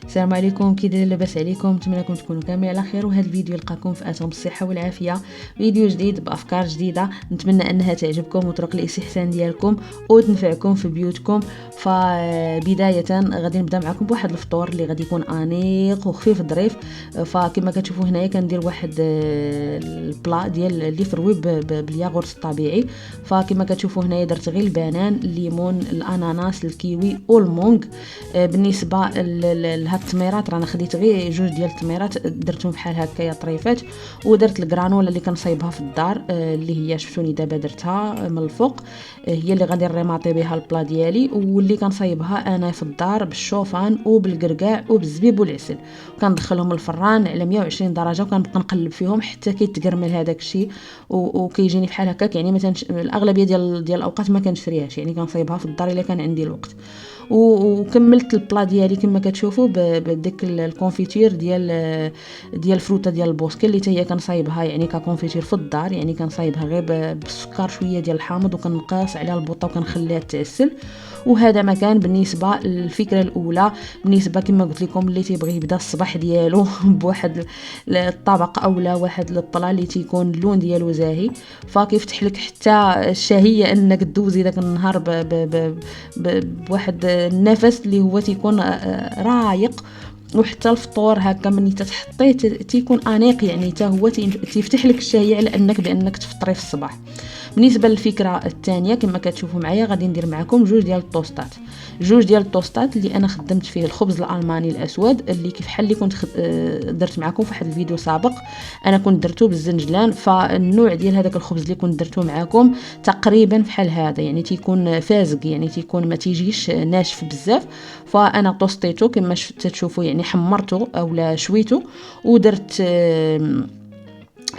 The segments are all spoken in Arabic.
السلام عليكم، كي دايرين؟ لاباس عليكم؟ نتمنى لكم تكونوا كاملين على خير. وهذا الفيديو يلقاكم في اتم الصحه والعافيه، فيديو جديد بافكار جديده، نتمنى انها تعجبكم وطرق الاستحسان ديالكم وتنفعكم في بيوتكم. فبدايه غادي نبدا معكم بواحد الفطور اللي غادي يكون انيق وخفيف الظريف. فكما كتشوفوا هنايا كندير واحد البلا ديال اللي فروي بالياغورت الطبيعي. فكما كتشوفوا هنايا درت غير البنان، الليمون، الاناناس، الكيوي والمونغ. بالنسبه لهاد التميرات رانا خديت غير جوج ديال التميرات، درتهم بحال هكايا طريفات، ودرت الكرانولا اللي كنصايبها في الدار، اللي هي شفتوني دابا درتها من الفوق، هي اللي غادي نريماطي بها البلا ديالي، واللي كنصايبها انا في الدار بالشوفان وبالكركاع وبالزبيب والعسل، وكندخلهم الفران على 120 درجه، وكنبقى نقلب فيهم حتى كيتكرمل هذاك الشيء وكيجيني بحال هكاك. يعني مثلا الاغلبيه ديال الاوقات ما كنشريهاش، يعني كنصايبها في الدار الا كان عندي الوقت. وكملت البلا ديالي كما كتشوفوا بديك الكونفيتير ديال الفروته ديال البوسكي، اللي هي كنصايبها يعني ككونفيتير في الدار، يعني كنصايبها غير بالسكر شويه ديال الحامض، وكنقاس عليها البوطه وكنخليها تعسل. وهذا ما كان بالنسبه للفكره الاولى. بالنسبه كما قلت لكم اللي تيبغي يبدا الصباح ديالو بواحد الطبق اولا واحد البلا اللي تيكون اللون ديالو زاهي، فكيفتح لك حتى الشهيه انك دوزي داك النهار بواحد النفس اللي هو تيكون رايق. وحتى الفطور هكا ملي تتحطيه تيكون انيق، يعني حتى هو تيفتح لك الشهيه على بانك تفطري في الصباح. بالنسبه للفكره الثانيه كما كتشوفوا معايا غادي ندير معكم جوج ديال الطوستات اللي انا خدمت فيه الخبز الالماني الاسود، اللي كيف حال اللي كنت درت معكم في واحد الفيديو سابق، انا كنت درته بالزنجلان. فالنوع ديال هذاك الخبز اللي كنت درته معكم تقريبا بحال هذا، يعني تيكون فازق، يعني تيكون ما تيجيش ناشف بزاف. فانا طوستيته كما تشوفوا، يعني حمرته اولا شويته، ودرت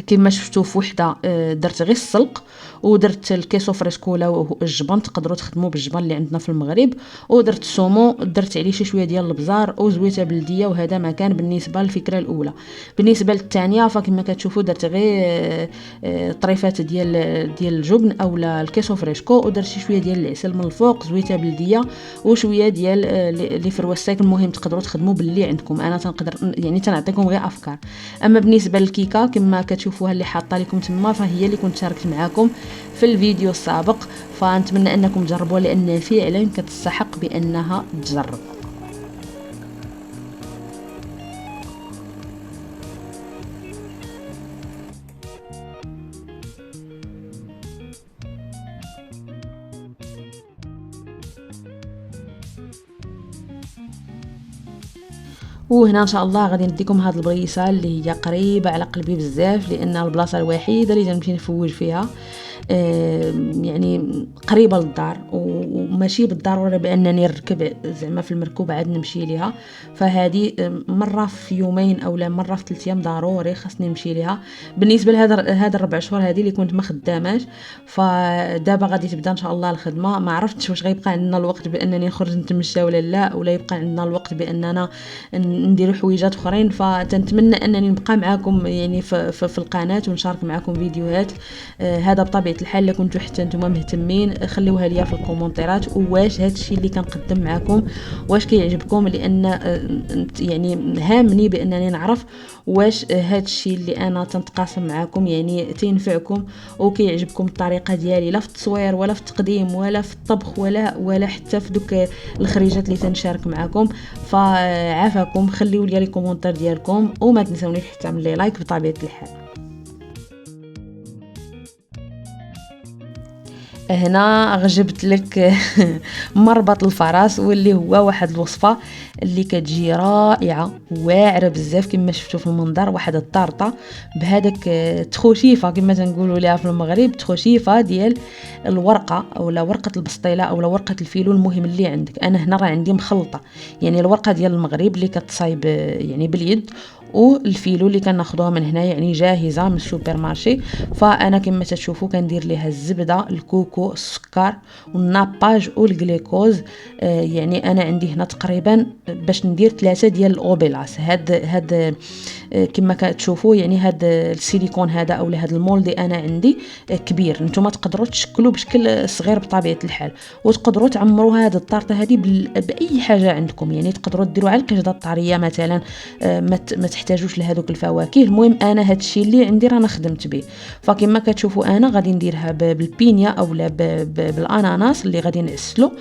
كما شفتوا في وحده درت غير السلق، ودرت الكيسو فريسكو ولا الجبن، تقدروا تخدموا بالجبن اللي عندنا في المغرب، ودرت السومو، درت عليه شي شويه ديال البزار وزويته بلديه. وهذا ما كان بالنسبه للفكره الاولى. بالنسبه للثانيه فكما كتشوفوا درت غير طريفات ديال الجبن اولا الكيسو فريسكو، ودرت شي شويه ديال العسل من الفوق، زويته بلديه، وشويه ديال اللي فروستيك. المهم تقدروا تخدموا باللي عندكم، انا تنقدر يعني تنعطيكم غير افكار. اما بالنسبه للكيكه كما كتشوفوها اللي حاطه لكم تما، فهي اللي كنت شاركت معكم في الفيديو السابق، فنتمنى انكم تجربوها لان فعلا كتستحق بانها تجرب. وهنا ان شاء الله غادي نديكم هاد البريسه اللي هي قريبه على قلبي بزاف، لان البلاصه الوحيده اللي غنمشي نفوج فيها يعني قريبه للدار، وماشي بالضروره بانني نركب زعما في المركوبه عاد نمشي ليها. فهذه مره في يومين اولا مره في 3 ايام ضروري خاصني نمشي ليها. بالنسبه لهذا 4 شهور هذه اللي كنت ما خداماش، فدابا غادي تبدا ان شاء الله الخدمه. ما عرفتش واش غيبقى عندنا الوقت بانني نخرج نتمشى ولا يبقى عندنا الوقت باننا نديروا حويجات اخرين. فتنتمنى انني نبقى معكم يعني في القناه ونشارك معكم فيديوهات. هذا بطبيعه الحال. الا كنتوا حتى نتوما مهتمين خليوها ليا في الكومونتيرات، واش هذا الشيء اللي كنقدم معكم واش كيعجبكم، لان يعني هامني بانني نعرف واش هذا الشيء اللي انا تنتقاسم معكم يعني تينفعكم وكيعجبكم الطريقه ديالي، لا في التصوير ولا في التقديم ولا في الطبخ ولا حتى في دوك الخريجات اللي تنشارك معكم. فعافاكم خليوا لي الكومونتير ديالكم، وما تنسونيش حتى من لي لايك بطبيعه الحال. هنا غجبت لك مربط الفرس، واللي هو واحد الوصفه اللي كتجي رائعه واعره بزاف كما شفتوا في المنظر. واحد الطارطه بهذاك تخوشيفه كما تنقولوا ليها في المغرب، تخوشيفه ديال الورقه اولا ورقه البسطيله اولا ورقه الفيلو، المهم اللي عندك. انا هنا راه عندي مخلطه، يعني الورقه ديال المغرب اللي كتصايب يعني باليد، والفيلو اللي كناخذوها من هنا يعني جاهزه من السوبر مارشي. فانا كما تشوفوا كندير ليها الزبده، الكوكو، السكر والناباج والجليكوز. يعني انا عندي هنا تقريبا باش ندير 3 ديال الاوبيلاس. هاد كما كتشوفوا يعني هاد السيليكون هذا او هاد المولدي انا عندي كبير. نتوما تقدروا تشكلوا بشكل صغير بطبيعه الحال، وتقدروا تعمروا هاد الطارطه هذه باي حاجه عندكم. يعني تقدروا ديروا على القشده الطريه مثلا، ما تحتاجوش لهذوك الفواكه. المهم انا هاد الشيء اللي عندي رانا خدمت به. فكما كتشوفوا انا غادي نديرها بالبينيا اولا بالاناناس اللي غادي نعسلو.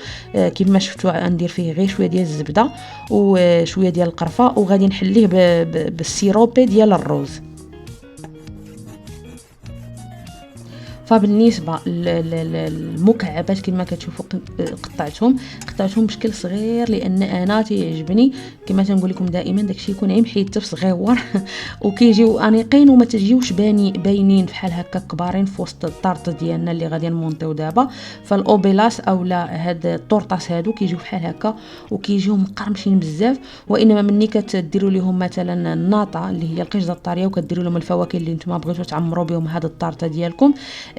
كما شفتوا ندير فيه غير شويه ديال الزبده وشويه ديال القرفه، وغادي نحليه بالسيروبي ديال الروز. فبالنسبه للمكعبات كما كتشوفوا قطعتهم بشكل صغير، لان انا تيعجبني كما تنقول لكم دائما داكشي يكون عيم حيت صغيور وكيجيو انيقين وما تجيوش باينين بحال هكا كبارين في وسط الطارط ديالنا اللي غادي نمونطيو دابا. فالاوبيلاس اولا هاد الطورطاس هادو كيجيو بحال هكا وكيجيو مقرمشين بزاف. وانما مني كتديروا لهم مثلا الناطه اللي هي القشده الطريه وكديروا لهم الفواكه اللي نتوما بغيتوا تعمروا بهم هاد الطارطه ديالكم،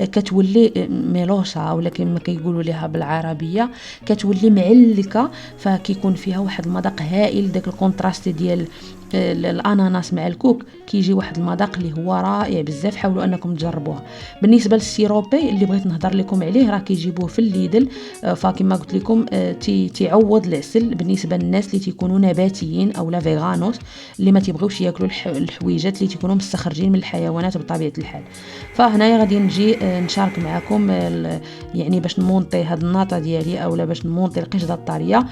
كتولي ميلوشا ولا كما كيقولوا ليها بالعربيه، كتولي معلكه. فكيكون فيها واحد المذاق هائل. داك الكونتراست ديال الاناناس مع الكوك كيجي واحد المذاق اللي هو رائع بزاف. حاولوا انكم تجربوها. بالنسبه للسيروبي اللي بغيت نهضر لكم عليه راه كيجيبوه في الليدل. فكما قلت لكم تيعوض العسل بالنسبه للناس اللي تيكونوا نباتيين او لا فيغانوس اللي ما تيبغيوش ياكلوا الحويجات اللي تيكونوا مستخرجين من الحيوانات بطبيعه الحال. فهنايا غادي نجي نشارك معكم يعني باش نمونطي هاد الناطه ديالي اولا باش نمونطي القشده الطريه.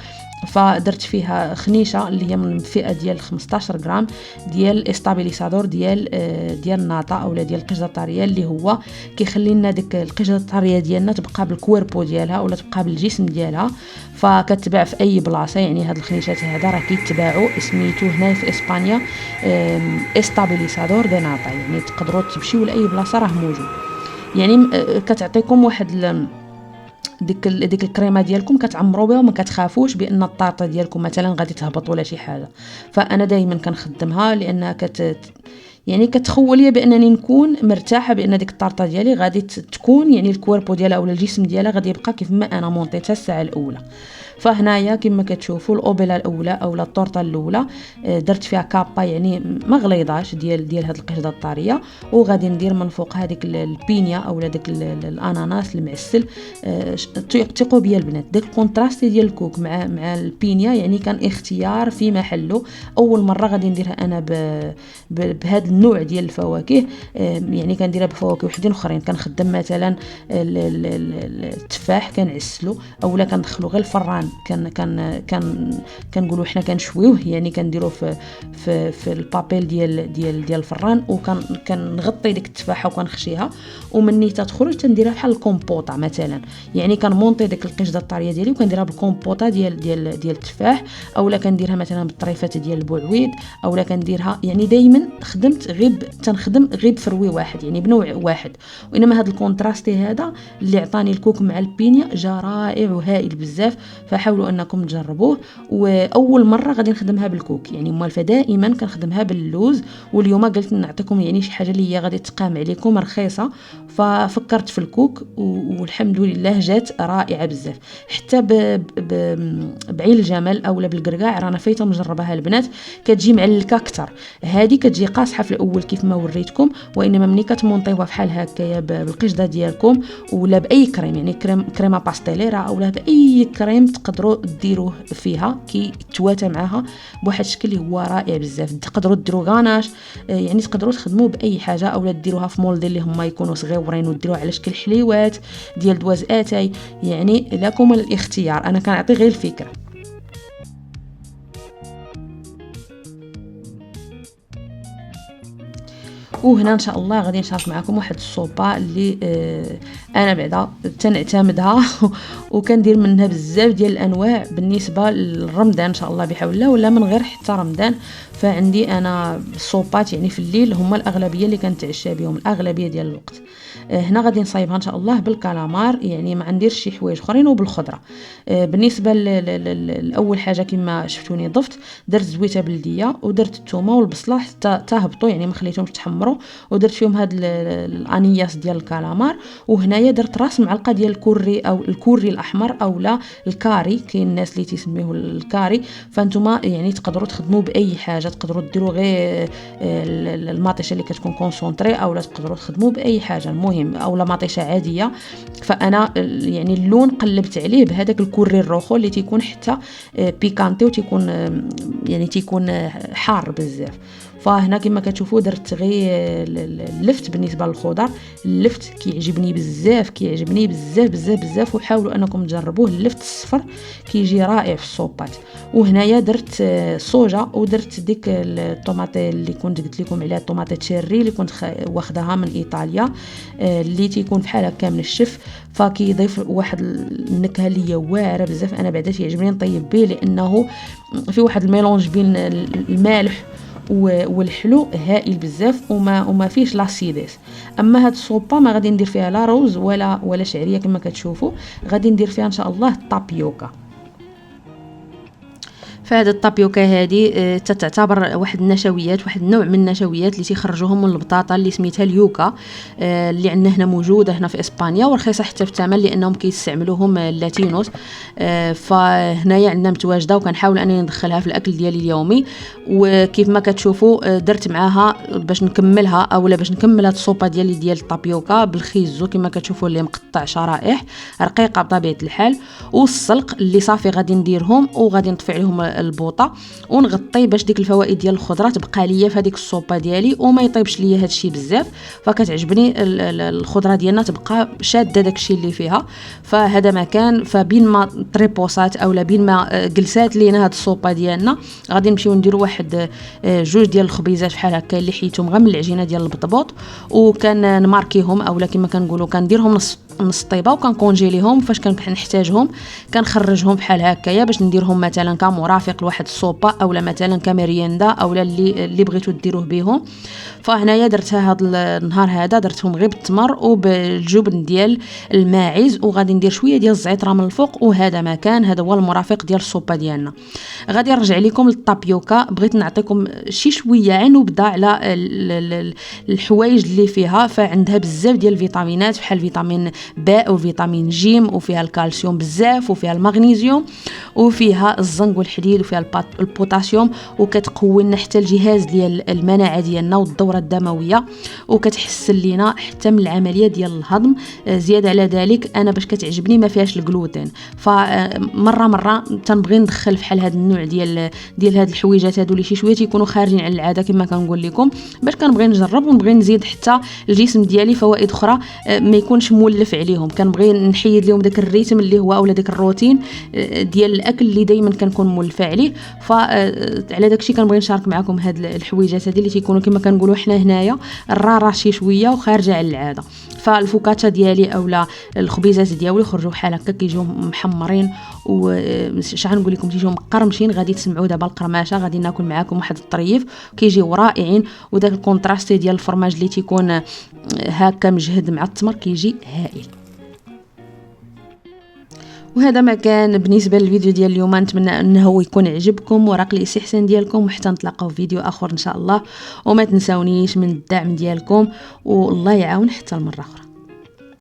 فدرت فيها خنيشه اللي هي من الفئه ديال 15 غرام ديال استابيليسادور ديال الناطه اولا ديال القشده الطريه، اللي هو كيخلي لنا ديك القشده الطريه ديالنا تبقى بالكويربو ديالها ولا تبقى بالجسم ديالها. فكتباع في اي بلاصه. يعني هاد الخنيشات هذا راه كيتباعوا، سميتو هنا في اسبانيا استابيليسادور دي ناطا. يعني تقدروا تمشيو لاي بلاصه راه موجود. يعني كتعطيكم واحد ديك الكريمه ديالكم كتعمروا بها وما كتخافوش بان الطارطه ديالكم مثلا غادي تهبط ولا شي حاجه. فانا دائما كنخدمها لانها يعني كتخول لي بانني نكون مرتاحه بان ديك الطارطه ديالي غادي تكون يعني الكويربو ديالها ولا الجسم ديالها غادي يبقى كيف ما انا مونطيتها الساعه الاولى. فهنايا كما كتشوفوا الاوبيلا الاولى اولا الطورطه الاولى درت فيها كابا يعني ما غليظاش ديال هاد القشده الطريه، وغادي ندير من فوق هذيك البينيا اولا داك الاناناس المعسل. ثقوا بيا البنات داك الكونتراست ديال الكوك مع البينيا يعني كان اختيار في محله. اول مره غادي نديرها انا بهذا النوع ديال الفواكه. يعني كنديرها بفواكه وحدين اخرين. كنخدم مثلا التفاح كنعسلو اولا كندخلو غير الفران كنقولوا حنا كنشويوه. يعني كنديروه في البابيل ديال الفران وكنغطي ديك التفاحه وكنخشيها ومني تتخرج تنديرها بحال الكومبوطه مثلا. يعني كنمونطي ديك القشده الطريه ديالي وكنديرها بالكومبوطه ديال التفاح اولا كنديرها مثلا بالطريفات ديال البعويد اولا كنديرها. يعني دائما تنخدم غير بفروي واحد يعني بنوع واحد. وانما هذا الكونتراستي هذا اللي عطاني الكوك مع البينيا جا رائع وهائل بزاف. فحاولوا انكم تجربوه. واول مره غادي نخدمها بالكوك يعني موالفه دائما كنخدمها باللوز. واليوم قلت نعطيكم يعني شي حاجه اللي هي غادي تقام عليكم رخيصه. ففكرت في الكوك والحمد لله جات رائعه بزاف. حتى بعين الجمل اولا بالقرقاع رانا فايته مجربها البنات كتجي معلكه اكثر. هذه كتجي قاصحه في الاول كيف ما وريتكم، وانما ملي كتمونطيوها بحال هكايا بالقشده ديالكم ولا باي كريم يعني كريمه باستيليرا اولا باي كريم تقدروا ديروه فيها كي تواتى معها بواحد الشكل اللي هو رائع بزاف. تقدروا ديروا غاناش يعني تقدروا تخدموا باي حاجه اولا ديروها في مولدي اللي هما يكونوا صغيورين وديروها على شكل حليوات ديال دواز اتاي. يعني لكم الاختيار، انا كنعطي غير الفكره. وهنا ان شاء الله غادي نشارك معكم واحد الصوبه اللي انا بعدا تنعتمدها وكندير منها بزاف ديال الانواع بالنسبه لرمضان ان شاء الله بحول الله ولا من غير حتى رمضان. فعندي انا الصوبات يعني في الليل هما الاغلبيه اللي كنتعشى بهم الاغلبيه ديال الوقت. هنا غادي نصايبها ان شاء الله بالكالامار، يعني ما نديرش شي حوايج اخرين وبالخضره. بالنسبه لاول حاجه كما شفتوني ضفت، درت زويته بلديه ودرت الثومه والبصله حتى تهبطوا، يعني ما خليتهمش تحمروا، ودرت فيهم هاد الانياس ديال الكالامار. وهنايا درت راس معلقه ديال الكوري او الكوري الاحمر او لا الكاري، كاين الناس اللي تسميوه الكاري، فانتوما يعني تقدروا تخدموا باي حاجه، تقدروا ديروا غير المطيشه اللي كتكون كونسونطري او لا تقدروا تخدموا باي حاجه، المهم او لا مطيشه عاديه. فانا يعني اللون قلبت عليه بهذاك الكوري الروخو اللي تيكون حتى بيكانتي وتيكون يعني تيكون حار بزاف. فهنا كما كتشوفوا درت غير اللفت. بالنسبه للخضر اللفت كيعجبني بزاف، كيعجبني بزاف بزاف بزاف، وحاولوا انكم تجربوه. اللفت الصفر كيجي رائع في الصوبات. وهنايا درت صوجا ودرت ديك الطوماطي اللي كنت قلت لكم عليها، الطوماطي تشيري اللي كنت واخداها من ايطاليا، اللي تيكون بحال هكا من الشف، فكيضيف واحد النكهه اللي هي واعره بزاف. انا بعدا تيعجبني نطيب به لانه في واحد الميلونج بين المالح والحلو هائل بزاف، وما فيش لاسيديس. اما هاد الصوبه ما غادي ندير فيها لا روز ولا شعريه كما كتشوفوا، غادي ندير فيها ان شاء الله الطابيوكا. فهاد الطابيوكا هذه تعتبر واحد النشويات، واحد النوع من النشويات اللي تيخرجوهم من البطاطا اللي سميتها اليوكا، اللي عندنا هنا موجوده هنا في اسبانيا، ورخيصه حتى في الثمن لانهم كيستعملوهم اللاتينوس. فهنايا عندنا متواجده وكنحاول انني ندخلها في الاكل ديالي اليومي. وكيف ما كتشوفوا درت معاها باش نكملها اولا باش نكمل هاد الصوبه ديال الطابيوكا بالخيزو كما كتشوفوا اللي مقطع شرائح رقيقه بطبيعه الحال، والسلق اللي صافي غادي نديرهم وغادي نطفي عليهم البوطه ونغطي باش ديك الفوائد ديال الخضره تبقى ليا في هذيك الصوبه ديالي وما يطيبش ليا هذا الشيء بزاف. فكتعجبني الخضره ديالنا تبقى شاده داك الشيء اللي فيها. فهذا مكان فبين ما طريبوسات اولا بين ما جلسات لينا هاد الصوبه ديالنا غادي نمشيو نديروا واحد جوج ديال الخبيزات بحال هكا اللي حيتهم غير من العجينه ديال البطبوط، وكان نماركيهم اولا كما كنقولوا كنديرهم نص طيبه وكنكونجيليهم، فاش كنحتاجهم كنخرجهم بحال هكايا باش نديرهم مثلا كمرافق لواحد الصوبه اولا مثلا كمريندا اولا اللي بغيتو ديروه بهم. فهنايا درتها هذا النهار هذا درتهم غير بالتمر وبالجبن ديال الماعز، وغادي ندير شويه ديال الزعتره من الفوق، وهذا مكان هذا هو المرافق ديال الصوبه ديالنا. غادي نرجع لكم للطابيوكا، بغيت نعطيكم شي شويه عين وبدا على الحوايج اللي فيها. فعندها بزاف ديال الفيتامينات بحال فيتامين باء وفيتامين جيم، وفيها الكالسيوم بزاف، وفيها المغنيسيوم، وفيها الزنك والحديد، وفيها البوتاسيوم، وكتقوي لنا حتى الجهاز ديال المناعه ديالنا والدوره الدمويه، وكتحسن لينا حتى من العمليه ديال الهضم. زياده على ذلك انا باش كتعجبني ما فيهاش الجلوتين، فمره تنبغي ندخل بحال هذا النوع ديال هاد الحويجات هادو اللي شي شويه تيكونوا خارجين على العاده كما كنقول لكم، باش كنبغي نجرب ونبغي نزيد حتى الجسم ديالي فوائد اخرى ما يكونش مولف عليهم. كنبغي نحيد لهم داك الريتم اللي هو اولا داك الروتين ديال الاكل اللي دائما كنكون مولفه عليه. فعلى داكشي كنبغي نشارك معكم هاد الحويجات هادي اللي تيكونوا كما كنقولوا حنا هنايا الراره شي شويه وخارجه على العاده. فالفوكاتشا ديالي اولا الخبيزات ديالي يخرجوا بحال هكا كيجيو محمرين وش غنقول لكم تيجيو مقرمشين. غادي تسمعوا دابا القرماشه، غادي ناكل معكم واحد الطريف كيجيو رائعين، وداك الكونتراست ديال الفرماج اللي تيكون هكا مجهد مع التمر كيجي هائل. وهذا ما كان بالنسبه للفيديو ديال اليوم، نتمنى انه يكون عجبكم وراق الاستحسان ديالكم، وحتى نتلاقاو في فيديو اخر ان شاء الله. وما تنساونيش من الدعم ديالكم، والله يعاون حتى المره اخرى.